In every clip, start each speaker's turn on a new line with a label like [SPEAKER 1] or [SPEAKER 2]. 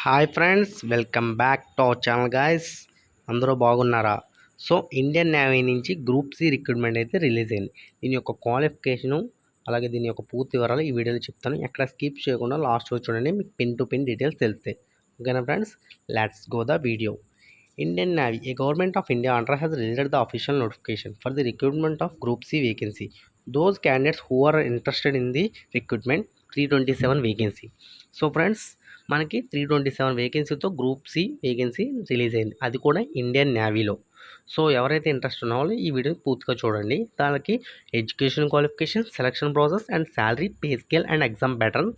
[SPEAKER 1] Hi friends, welcome back to our channel guys. అందరూ బాగున్నారా? So Indian navy నుంచి group C recruitment అయితే release అయింది. దీని యొక్క క్వాలిఫికేషను అలాగే దీని యొక్క పూర్తి వివరాలు ఈ వీడియోలో చెప్తాను. ఎక్కడ స్కిప్ చేయకుండా లాస్ట్ వరకు చూడండి, మీకు పిన్ టు పిన్ డీటెయిల్స్ తెలుస్తాయి. ఓకేనా friends, let's go the video. Indian Navy, a government of India under has released the official notification for the recruitment of Group C vacancy. Those candidates who are interested in the recruitment 327 vacancy. So friends, మనకి 327 వేకెన్సీతో group C vacancy release అయింది, అది కూడా Indian నేవీలో. So ఎవరైతే interest ఉన్న వాళ్ళు ఈ వీడియోని పూర్తిగా చూడండి. దానికి education qualification, selection process and salary, pay scale and exam pattern,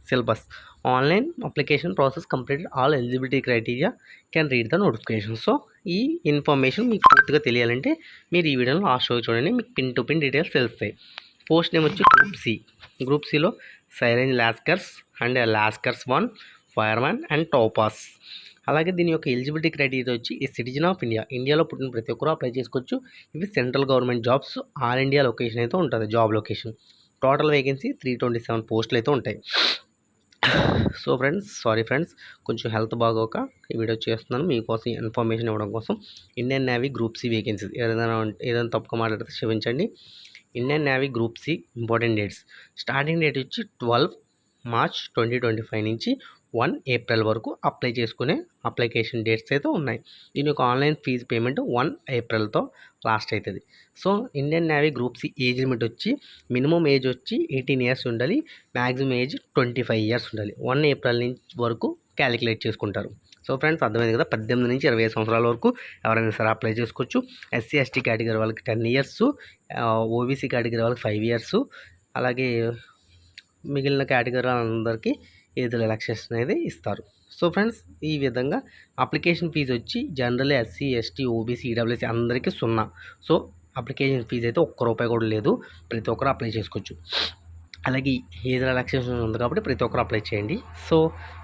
[SPEAKER 1] syllabus, online application process completed, all eligibility criteria, can read the notification. So ఈ ఇన్ఫర్మేషన్ మీకు పూర్తిగా తెలియాలంటే మీరు ఈ వీడియోలో లాస్ట్ వరకు చూడండి, మీకు పిన్ టు పిన్ డీటెయిల్స్ తెలుస్తాయి. పోస్ట్ నేమ్ వచ్చి గ్రూప్ సి. గ్రూప్ సిలో syrang lascars and lascars 1, fireman and topass. అలాగే దీని యొక్క ఎలిజిబిలిటీ క్రైటీరియా వచ్చి ఈ సిటిజన్ ఆఫ్ ఇండియా, ఇండియాలో పుట్టిన ప్రతి ఒక్కరూ అప్లై చేసుకోవచ్చు. ఇవి central government jobs, all India location అయితే ఉంటుంది, జాబ్ లొకేషన్. టోటల్ వేకెన్సీ 327 పోస్టులు అయితే ఉంటాయి. సో ఫ్రెండ్స్, సారీ ఫ్రెండ్స్, కొంచెం హెల్త్ బాగోక ఈ వీడియో చేస్తున్నాను మీకోసం ఇన్ఫర్మేషన్ ఇవ్వడం కోసం. Indian navy group C vacancy ఏదైనా తప్పుగా మాట్లాడితే క్షమించండి. Indian navy group C important dates. Starting date వచ్చి 12 మార్చ్ 2025 నుంచి 1 ఏప్రిల్ వరకు అప్లై చేసుకునే అప్లికేషన్ డేట్స్ అయితే ఉన్నాయి. దీని యొక్క ఆన్లైన్ ఫీజు పేమెంట్ 1 ఏప్రిల్తో లాస్ట్ అవుతుంది. So Indian navy group C age limit వచ్చి మినిమం ఏజ్ వచ్చి 18 ఇయర్స్ ఉండాలి, మ్యాక్సిమం ఏజ్ 25 ఇయర్స్ ఉండాలి. 1 ఏప్రిల్ నుంచి వరకు క్యాలిక్యులేట్ చేసుకుంటారు. సో ఫ్రెండ్స్, అర్థమైంది కదా. 18 నుంచి 25 సంవత్సరాల వరకు ఎవరైనా సరే అప్లై చేసుకోవచ్చు. ఎస్సీ ఎస్టీ కేటగిరీ వాళ్ళకి 10 ఇయర్స్, ఓబీసీ కేటగిరీ వాళ్ళకి 5 ఇయర్స్, అలాగే మిగిలిన కేటగిరీ అందరికీ ఏజ్ రిలాక్సేషన్ అనేది ఇస్తారు. సో ఫ్రెండ్స్, ఈ విధంగా అప్లికేషన్ ఫీజు వచ్చి general, SC ST, OBC, EWC అందరికీ 0. సో అప్లికేషన్ ఫీజు అయితే ₹1 కూడా లేదు, ప్రతి ఒక్కరు అప్లై చేసుకోవచ్చు. అలాగే ఏజ్ రిలాక్సేషన్ ఉంది కాబట్టి ప్రతి ఒక్కరు అప్లై చేయండి. సో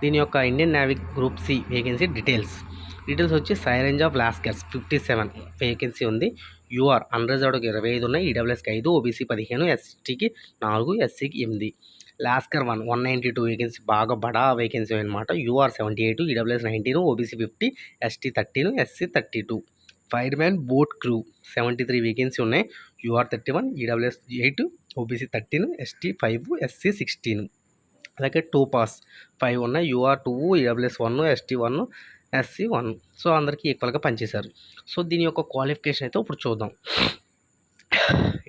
[SPEAKER 1] దీని యొక్క Indian navy group C vacancy details వచ్చి సైరేంజ్ ఆఫ్ లాస్కర్స్ 57 వేకెన్సీ ఉంది. యూఆర్ అన్రిజర్వ్డ్కి 25 ఉన్నాయి, ఈడబ్ల్యూఎస్కి 5, ఓబీసీ 15, ఎస్టీకి 4, ఎస్సీకి 8. లాస్కర్ 192 వేకెన్సీ, బాగా బడా వేకెన్సీ అనమాట. UR 78, EWS 19, OBC 50, ST 13, SC 32. Fireman boat crew 73 vacancy ఉన్నాయి. UR 31, EWS 8, OBC 13, ST 5, SC 16. అలాగే టోపాస్ 5 ఉన్నాయి. UR 2, EWS 1, ST 1, SC 1. So అందరికీ ఈక్వల్గా పనిచేశారు. సో దీని యొక్క క్వాలిఫికేషన్ అయితే ఇప్పుడు చూద్దాం.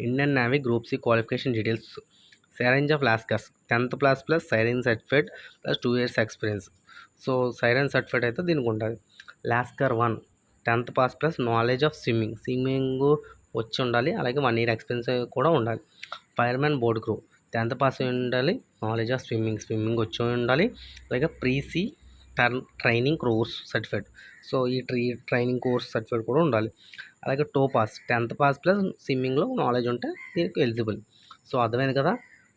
[SPEAKER 1] Indian navy group C qualification details. Syrang of lascars 10th class plus siren certificate plus 2 years experience. So siren certificate అయితే దీనికి ఉంటుంది. Lascar 1 10th pass plus knowledge of swimming వచ్చి ఉండాలి, అలాగే 1 year ఎక్స్పీరియన్స్ కూడా ఉండాలి. Fireman board crew 10th pass ఉండాలి, knowledge of swimming వచ్చి ఉండాలి, అలాగే pre-sea training course certificate. So ఈ ట్రైనింగ్ కోర్స్ సర్టిఫికేట్ కూడా ఉండాలి. అలాగే topass 10th pass plus స్విమ్మింగ్లో knowledge ఉంటే దీనికి ఎలిజిబుల్. సో అర్థమైంది కదా.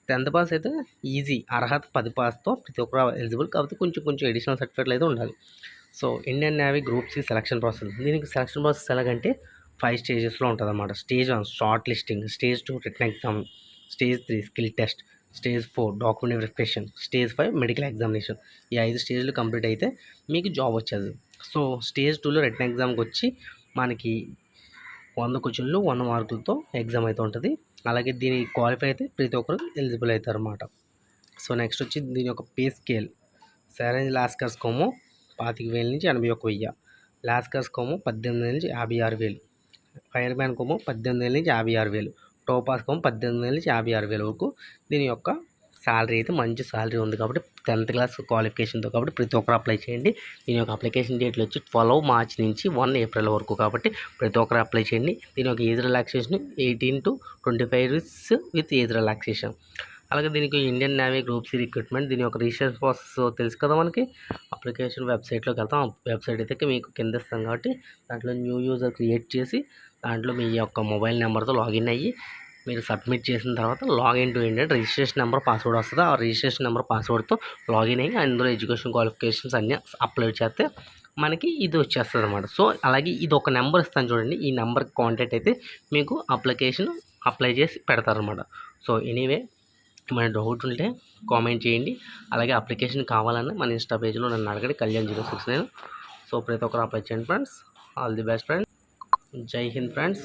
[SPEAKER 1] 10th పాస్ అయితే ఈజీ, అర్హత 10 పాస్తో ప్రతి ఒక్కరు ఎలిజిబుల్, కాబట్టి కొంచెం ఎడిషనల్ సర్టిఫికేట్లు అయితే ఉండాలి. So Indian navy group C selection process. దీనికి సెలక్షన్ ప్రాసెస్ ఎలాగంటే 5 స్టేజెస్లో ఉంటుంది అన్నమాట. Stage 1 short listing, stage 2 written exam, stage 3 skill test, stage 4 document verification, stage 5 medical examination. ఈ 5 స్టేజ్లు కంప్లీట్ అయితే మీకు జాబ్ వచ్చేది. సో స్టేజ్ 2లో రిటన్ ఎగ్జామ్కి వచ్చి మనకి 100 క్వశ్చన్లు 100 మార్కులతో ఎగ్జామ్ అయితే ఉంటుంది. అలాగే దీని క్వాలిఫై అయితే ప్రతి ఒక్కరు ఎలిజిబుల్ అవుతారు అన్నమాట. సో నెక్స్ట్ వచ్చి దీని యొక్క పే స్కేల్. సైరేంజ్ లాస్కర్స్ కోమో 25,000 నుంచి 81,000, లాస్కర్స్ కోమో 18,000 నుంచి 56,000, ఫైర్మ్యాన్ కోమో 18,000 నుంచి 56,000, టోపాస్ కోమో 18,000 నుంచి 56,000 వరకు. దీని యొక్క శాలరీ అయితే మంచి శాలరీ ఉంది కాబట్టి 10th క్లాస్ క్వాలిఫికేషన్తో కాబట్టి ప్రతి ఒక్కరు అప్లై చేయండి. దీని యొక్క అప్లికేషన్ డేట్లు వచ్చి 12 మార్చ్ నుంచి 1 ఏప్రిల్ వరకు కాబట్టి ప్రతి ఒక్కరు అప్లై చేయండి. దీని యొక్క age relaxation 18 to 25 years with age relaxation. అలాగే దీనికి Indian navy group C recruitment, దీని యొక్క రిజిస్ట్రేషన్ ప్రాసెస్ తెలుసు కదా మనకి. అప్లికేషన్ వెబ్సైట్లోకి వెళ్తాం, వెబ్సైట్ అయితే మీకు కింద ఇస్తాం కాబట్టి దాంట్లో న్యూ యూజర్ క్రియేట్ చేసి దాంట్లో మీ యొక్క మొబైల్ నెంబర్తో లాగిన్ అయ్యి మీరు సబ్మిట్ చేసిన తర్వాత login to Indian registration number password వస్తుంది. ఆ రిజిస్ట్రేషన్ నెంబర్ పాస్వర్డ్తో లాగిన్ అయ్యి అందులో ఎడ్యుకేషన్ క్వాలిఫికేషన్స్ అన్నీ అప్లోడ్ చేస్తే మనకి ఇది వచ్చేస్తుంది అనమాట. సో అలాగే ఇది ఒక నెంబర్ ఇస్తాను చూడండి, ఈ నెంబర్కి కాంటాక్ట్ అయితే మీకు అప్లికేషన్ అప్లై చేసి పెడతారనమాట. సో ఎనీవే ఏమైనా డౌట్ ఉంటే కామెంట్ చేయండి. అలాగే అప్లికేషన్ కావాలన్నా మన ఇన్స్టా పేజ్లో నన్ను అడగండి, కళ్యాణ్069. సో ప్రతి ఒక్కరు అప్లై చేయండి friends. All the best friends. జై హింద్ ఫ్రెండ్స్.